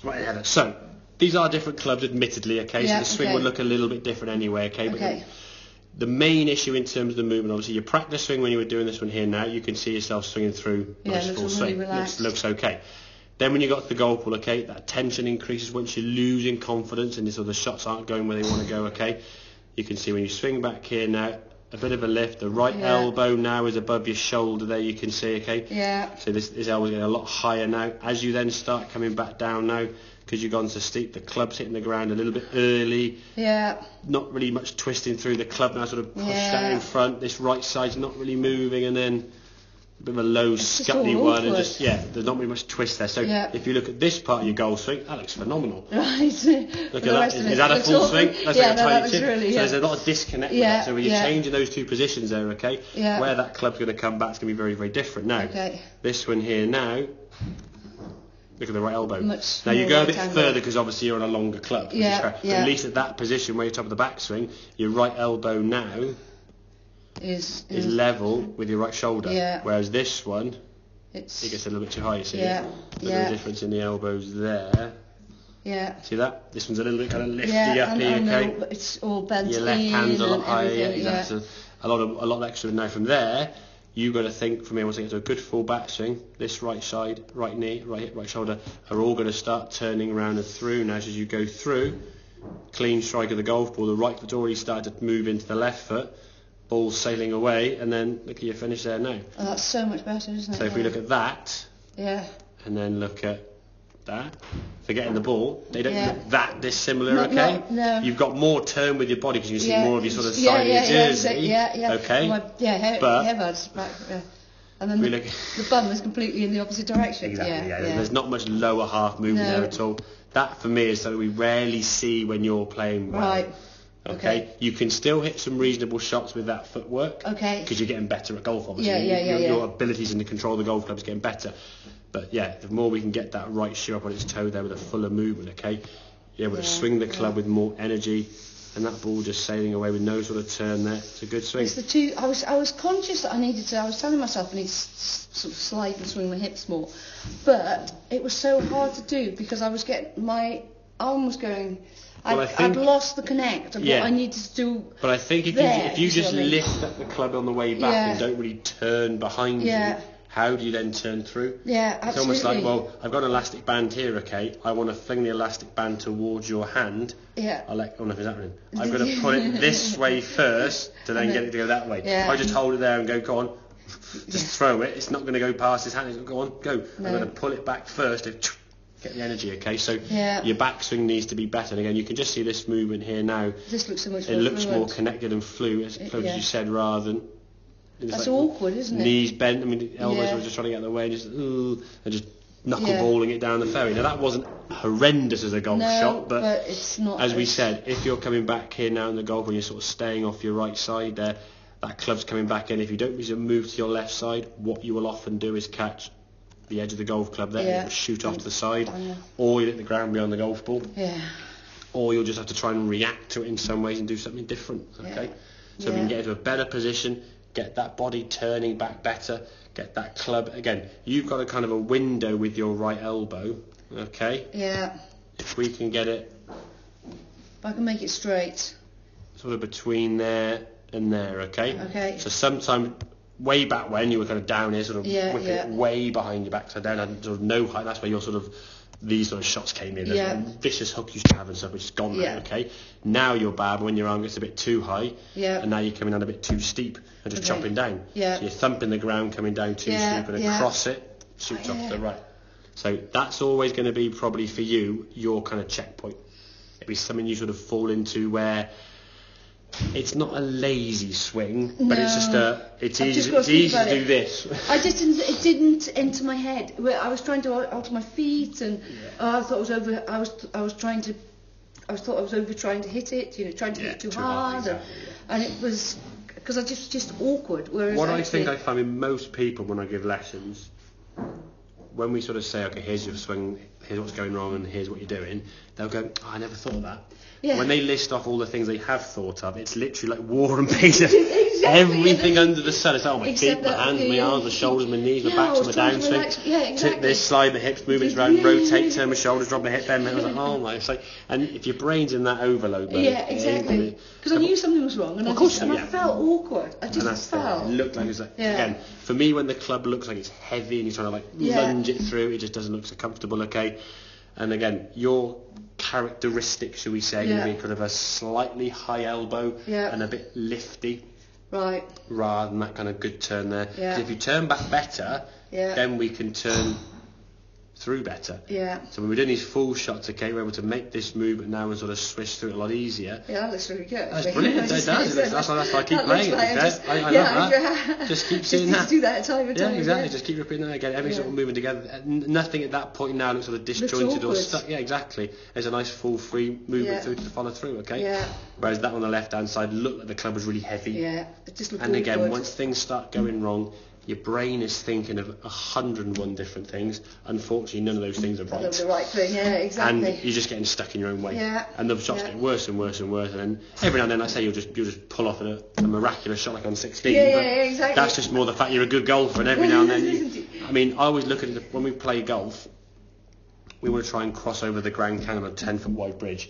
Right, Heather. So these are different clubs, admittedly. Okay, so the swing would look a little bit different anyway. Okay, but the main issue in terms of the movement, obviously, your practice swing when you were doing this one here now, you can see yourself swinging through nice full swing. Looks okay. Then when you got to the golf ball, okay, that tension increases once you're losing confidence and the shots aren't going where they want to go. Okay, you can see when you swing back here now, a bit of a lift. The right elbow now is above your shoulder there. You can see, okay. Yeah. So this elbow's getting a lot higher now. As you then start coming back down now, because you've gone so steep, the club's hitting the ground a little bit early. Yeah. Not really much twisting through. The club now sort of pushed out in front. This right side's not really moving, and then a bit of a low, scutty one, and there's not really much twist there. So if you look at this part of your golf swing, that looks phenomenal. Right. Look at that. Is that a full swing? That's like a tiny tip. Really, so there's a lot of disconnect with that. So when you're changing those two positions there, okay, where that club's going to come back is going to be very, very different. Now, this one here now, look at the right elbow. Now you go a bit further because obviously you're on a longer club. But at least at that position where you're top of the backswing, your right elbow now is level with your right shoulder. Whereas this one, it gets a little bit too high. You see? Look at the difference in the elbows there. Yeah. See that? This one's a little bit kind of lifty up here. Okay. It's all bent. Your left hand's a lot higher. Exactly. A lot extra. Now from there, you've got to think, from here, once I get to a good full backswing, this right side, right knee, right hip, right shoulder are all going to start turning around and through. Now as you go through, clean strike of the golf ball, the right foot's already started to move into the left foot, ball sailing away, and then look at your finish there now. Oh, that's so much better, isn't it? So if we look at that, and then look at that, forgetting the ball, they don't look that dissimilar, okay? No. You've got more turn with your body because you can see more of your sort of side of your jersey. Okay? Hairbands back. And then the bum is completely in the opposite direction. Exactly, There's not much lower half movement there at all. That, for me, is something we rarely see when you're playing well. Right. Okay. You can still hit some reasonable shots with that footwork. Okay. Because you're getting better at golf, obviously. Your abilities in the control of the golf club is getting better. But the more we can get that right shoe up on its toe there with a fuller movement, okay, you're able to swing the club with more energy, and that ball just sailing away with no sort of turn there. It's a good swing. It's the two. I was conscious that I needed to. I was telling myself I need to sort of slide and swing my hips more, but it was so hard to do because I was getting my arm was going. I'd lost the connect of what I needed to do. But I think if you just lift up the club on the way back and don't really turn behind you, how do you then turn through? Yeah, absolutely. It's almost like, well, I've got an elastic band here, okay? I want to fling the elastic band towards your hand. Yeah. Oh, no, is that happening? I've got to pull it this way first to then get it to go that way. Yeah. If I just hold it there and go on, just throw it. It's not going to go past his hand. It's going to go on, go. No. I'm going to pull it back first to get the energy, okay? So your backswing needs to be better. And again, you can just see this movement here now. This looks so much more fluid. More connected and fluid, as you said, rather than... That's awkward, isn't it? Knees bent. I mean, the elbows were just trying to get out of the way, and just knuckleballing it down the fairway. Now that wasn't horrendous as a golf shot, but it's not. As we said, if you're coming back here now in the golf, when you're sort of staying off your right side there, that club's coming back in. If you don't move to your left side, what you will often do is catch the edge of the golf club there, and it will shoot off to the side, or you'll hit the ground beyond the golf ball, or you'll just have to try and react to it in some ways and do something different. Okay, so we can get into a better position. Get that body turning back better, get that club, again, you've got a kind of a window with your right elbow, okay? Yeah. If we can get it... If I can make it straight. Sort of between there and there, okay? Okay. So sometime, way back when, you were kind of down here, sort of whipping it way behind your backside down, and sort of no height, that's where you're sort of... These sort of shots came in. There's a vicious hook you used to have and stuff, which is gone now, okay? Now you're bad when your arm gets a bit too high, and now you're coming down a bit too steep and just chopping down. So you're thumping the ground, coming down too steep, and across it, shoots off to the right. So that's always going to be probably for you, your kind of checkpoint. It'll be something you sort of fall into where it's not a lazy swing, but it's just it's easy to do this. It didn't enter my head. I was trying to alter my feet, and I thought I was trying to hit it, trying to hit it too hard, and it was because I just awkward. Whereas what I think I find in most people when I give lessons, when we sort of say, okay, here's your swing, here's what's going wrong and here's what you're doing, they'll go, oh, I never thought of that. Yeah. When they list off all the things they have thought of, it's literally like war and peace. Everything under the sun. It's my feet, my hands, my arms, my shoulders, my knees, my back, my downswing. Yeah, exactly. Tip this, slide my hips, movements around, rotate, turn my shoulders, drop my hip bend. I was like, oh my, it's like, and if your brain's in that overload mode. Yeah, exactly. Because I knew something was wrong, and I felt awkward. I just felt. It looked like it was like, again, for me, when the club looks like it's heavy and you're trying to like lunge it through, it just doesn't look so comfortable. Okay, and again, your characteristic, shall we say, going to be kind of a slightly high elbow and a bit lifty. Right. Rather than that kind of good turn there. Yeah. If you turn back better, then we can turn through better. Yeah. So when we're doing these full shots, okay, we're able to make this movement now and sort of swish through it a lot easier. Yeah, that looks really good. That's brilliant. It does. That's why I keep playing it. I love that. Just keep seeing that. Just do that time and time. Yeah, exactly. Just keep repeating that again. Every sort of moving together. Nothing at that point now looks sort of disjointed or stuck. Yeah, exactly. There's a nice full free movement through to follow through. Okay. Yeah. Whereas that on the left hand side looked like the club was really heavy. Yeah. It just looked and again, awkward. once things start going wrong, your brain is thinking of 101 different things. Unfortunately, none of those things are right. None of the right thing, yeah, exactly. And you're just getting stuck in your own way. Yeah. And the shots get worse and worse and worse. And then every now and then, I say you'll just pull off a miraculous shot like on 16. Yeah, but exactly. That's just more the fact you're a good golfer. And every now and then, I mean, I always look at it when we play golf. We want to try and cross over the Grand Canyon on a 10-foot wide bridge,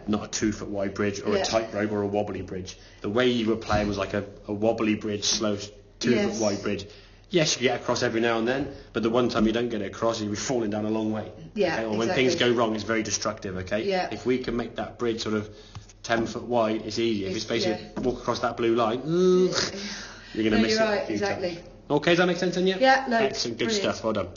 not a 2-foot wide bridge or a tightrope or a wobbly bridge. The way you were playing was like a wobbly bridge, slow 2-foot wide bridge. Yes, you get across every now and then, but the one time you don't get it across, you'll be falling down a long way. Yeah, okay? Or when things go wrong, it's very destructive. Okay. Yeah. If we can make that bridge sort of 10 foot wide, it's easier. If it's basically walk across that blue line, you're going to miss it. You're right, exactly. Okay, does that make sense then? Yeah. Yeah. No. Excellent, good stuff. Well done.